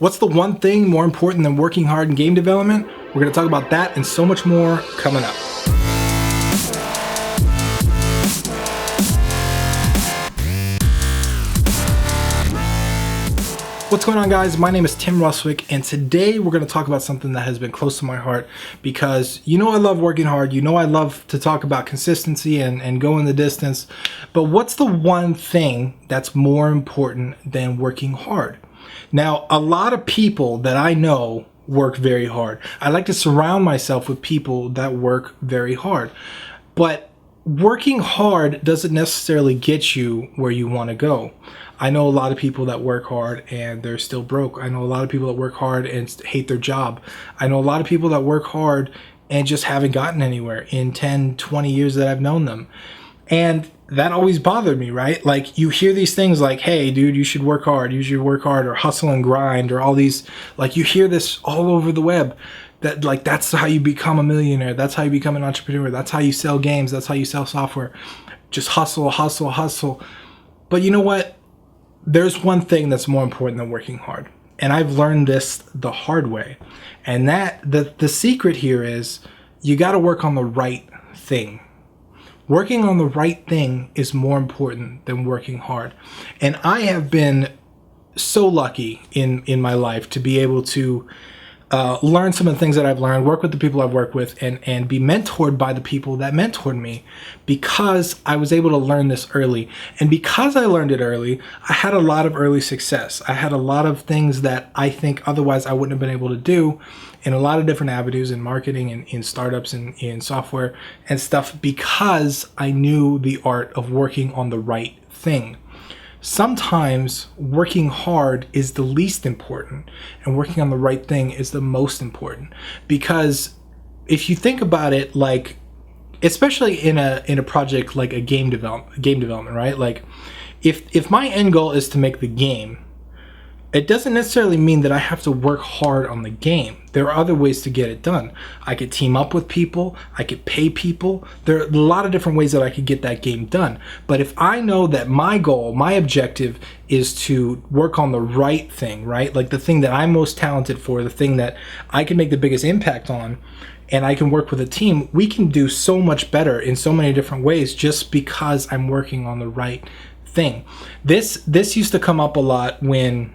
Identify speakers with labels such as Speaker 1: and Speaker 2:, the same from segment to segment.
Speaker 1: What's the one thing more important than working hard in game development? We're going to talk about that and so much more coming up. What's going on, guys? My name is Tim Ruswick, and today we're going to talk about something that has been close to my heart because I love working hard. I love to talk about consistency and going the distance. But what's the one thing that's more important than working hard? Now, a lot of people that I know work very hard. I like to surround myself with people that work very hard. But working hard doesn't necessarily get you where you want to go. I know a lot of people that work hard and they're still broke. I know a lot of people that work hard and hate their job. I know a lot of people that work hard and just haven't gotten anywhere in 10, 20 years that I've known them. And that always bothered me, right? Like, you hear these things like, hey, dude, you should work hard, or hustle and grind, or all these, like, you hear this all over the web. That, like, that's how you become a millionaire. That's how you become an entrepreneur. That's how you sell games. That's how you sell software. Just hustle, hustle, hustle. But you know what? There's one thing that's more important than working hard. And I've learned this the hard way. And that the secret here is you got to work on the right thing. Working on the right thing is more important than working hard. And I have been so lucky in my life to be able to learn some of the things that I've learned, work with the people I've worked with, and be mentored by the people that mentored me, because I was able to learn this early. And because I learned it early, I had a lot of early success. I had a lot of things that I think otherwise I wouldn't have been able to do in a lot of different avenues, in marketing and in startups and in software and stuff, because I knew the art of working on the right thing. Sometimes working hard is the least important and working on the right thing is the most important, because if you think about it, like, especially in a project like a game development, right? Like, if my end goal is to make the game, it doesn't necessarily mean that I have to work hard on the game. There are other ways to get it done. I could team up with people. I could pay people. There are a lot of different ways that I could get that game done. But if I know that my goal, my objective is to work on the right thing, right? Like the thing that I'm most talented for, the thing that I can make the biggest impact on, and I can work with a team, we can do so much better in so many different ways just because I'm working on the right thing. This used to come up a lot when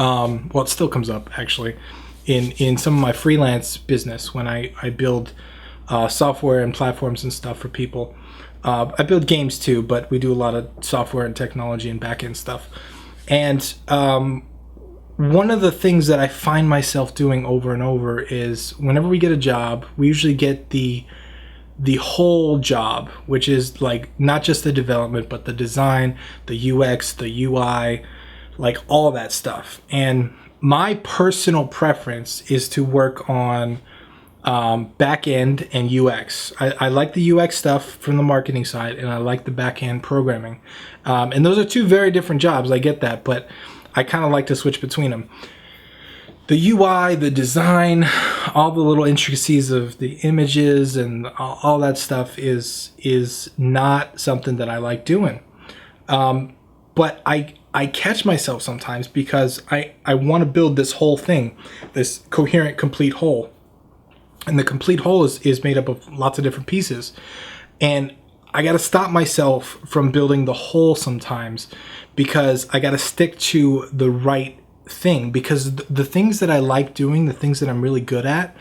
Speaker 1: it still comes up actually in some of my freelance business when I build software and platforms and stuff for people. I build games too, but we do a lot of software and technology and back-end stuff. And one of the things that I find myself doing over and over is whenever we get a job, we usually get the whole job, which is like not just the development, but the design, the UX, the UI, like all that stuff. And my personal preference is to work on back end and UX. I like the UX stuff from the marketing side, and I like the back end programming. And those are two very different jobs. I get that, but I kind of like to switch between them. The UI, the design, all the little intricacies of the images and all that stuff is not something that I like doing. But I catch myself sometimes because I want to build this whole thing, this coherent, complete whole. And the complete whole is made up of lots of different pieces. And I got to stop myself from building the whole sometimes because I got to stick to the right thing. Because the things that I like doing, the things that I'm really good at,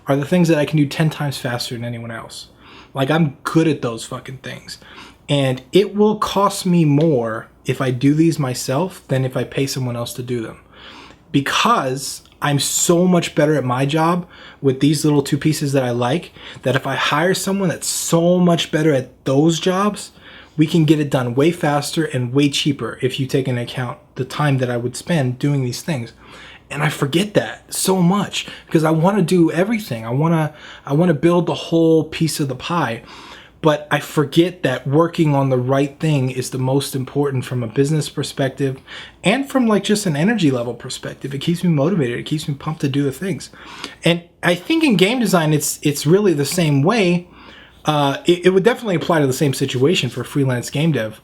Speaker 1: are the things that I can do 10 times faster than anyone else. Like, I'm good at those fucking things. And it will cost me more if I do these myself than if I pay someone else to do them. Because I'm so much better at my job with these little two pieces that I like, that if I hire someone that's so much better at those jobs, we can get it done way faster and way cheaper if you take into account the time that I would spend doing these things. And I forget that so much because I want to do everything. I want to build the whole piece of the pie. But I forget that working on the right thing is the most important from a business perspective and from like just an energy level perspective. It keeps me motivated. It keeps me pumped to do the things. And I think in game design, it's really the same way. It would definitely apply to the same situation for freelance game dev.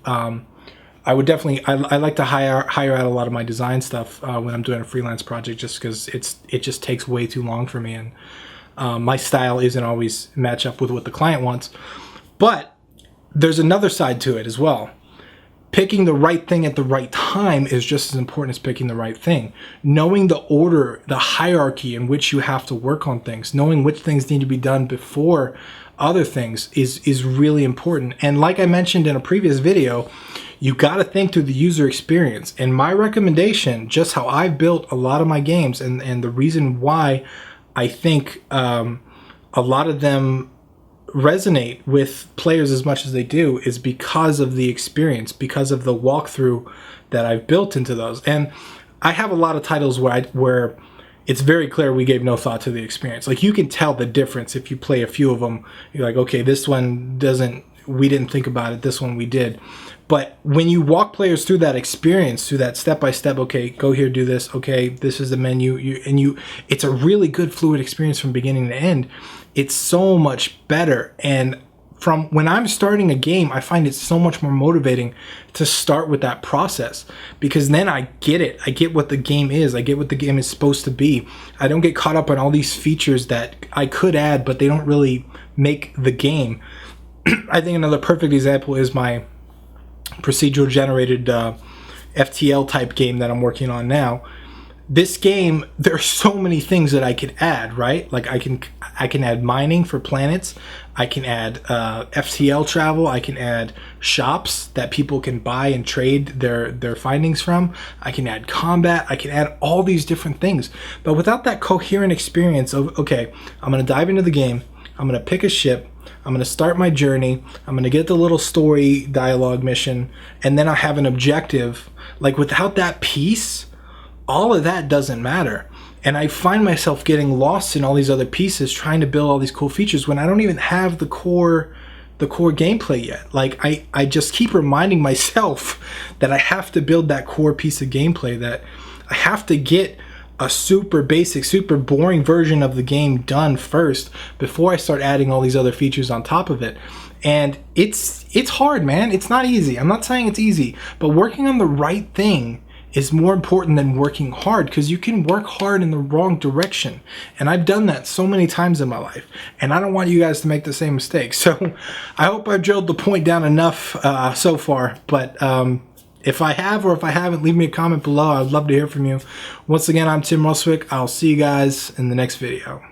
Speaker 1: I would definitely, I like to hire out a lot of my design stuff when I'm doing a freelance project, just because it just takes way too long for me, and my style isn't always match up with what the client wants. But there's another side to it as well. Picking the right thing at the right time is just as important as picking the right thing. Knowing the order, the hierarchy in which you have to work on things, knowing which things need to be done before other things is really important. And like I mentioned in a previous video, you got to think through the user experience. And my recommendation, just how I've built a lot of my games, and the reason why I think a lot of them resonate with players as much as they do, is because of the experience, because of the walkthrough that I've built into those. And I have a lot of titles where it's very clear we gave no thought to the experience. Like, you can tell the difference if you play a few of them. You're like, okay, this one we didn't think about it, this one we did. But when you walk players through that experience, through that step-by-step, okay, go here, do this, okay, this is the menu, it's a really good fluid experience from beginning to end. It's so much better. And from when I'm starting a game, I find it so much more motivating to start with that process, because then I get it. I get what the game is. I get what the game is supposed to be. I don't get caught up on all these features that I could add, but they don't really make the game. I think another perfect example is my procedural generated FTL type game that I'm working on now. This game, there are so many things that I could add, right? Like, I can add mining for planets. I can add FTL travel. I can add shops that people can buy and trade their findings from. I can add combat. I can add all these different things. But without that coherent experience of, okay, I'm going to dive into the game. I'm going to pick a ship. I'm going to start my journey. I'm going to get the little story dialogue mission. And then I have an objective. Like, without that piece, all of that doesn't matter. And I find myself getting lost in all these other pieces, trying to build all these cool features when I don't even have the core gameplay yet. Like, I just keep reminding myself that I have to build that core piece of gameplay, that I have to get a super basic, super boring version of the game done first before I start adding all these other features on top of it. And it's hard, man. It's not easy. I'm not saying it's easy, but working on the right thing is more important than working hard, because you can work hard in the wrong direction. And I've done that so many times in my life, and I don't want you guys to make the same mistake. So I hope I've drilled the point down enough so far. But if I have, or if I haven't, leave me a comment below. I'd love to hear from you. Once again, I'm Tim Rustwick. I'll see you guys in the next video.